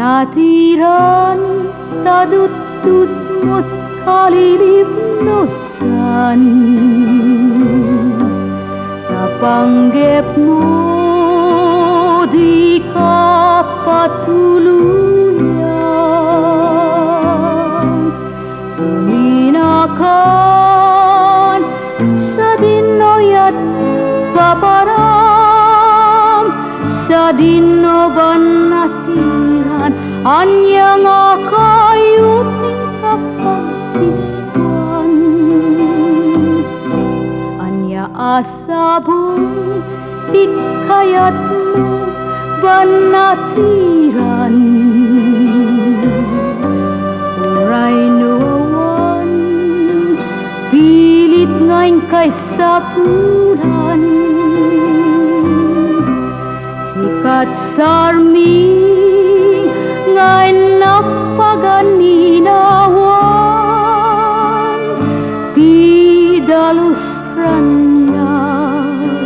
Natiran tadutut mo't kalilipnosan, napanggap mo di ka patuluyan. Suminakan sa dinoy at paparam, sa dinoban natiran, anya nga kayuting kapagtiswan. Anya asabong ikayat mo banatiran, uray nuawan pilit ngayon kay sapuran. Sikat sarming ngayon napaganinawan, ti dalus ranyan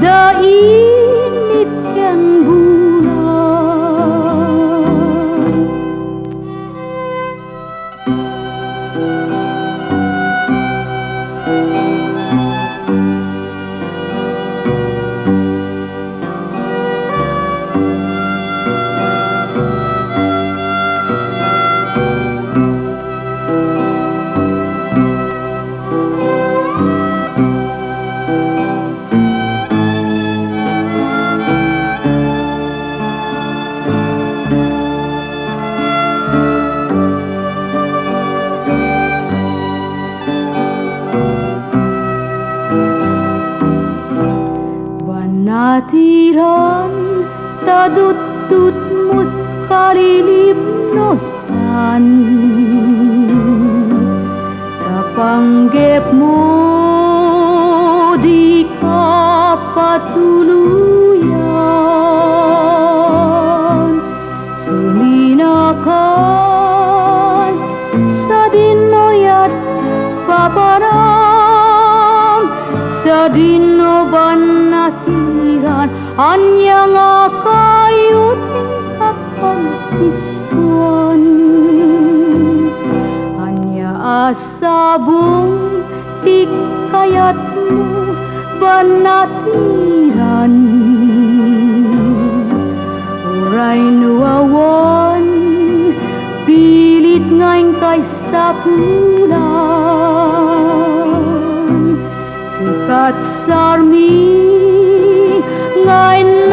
dainit yan bulan. Natiran tadutut mo't kalilipnosan, napanggap mo di ka patuluyan. Suminakan sa dinoy at paparam, sa dinoban natiran, anya nga kayuting kapagtiswan. Anya asabong tikayat mo banatiran, uray nuawan pilit ngayon kay sapulan. Sikat sarmi ngayon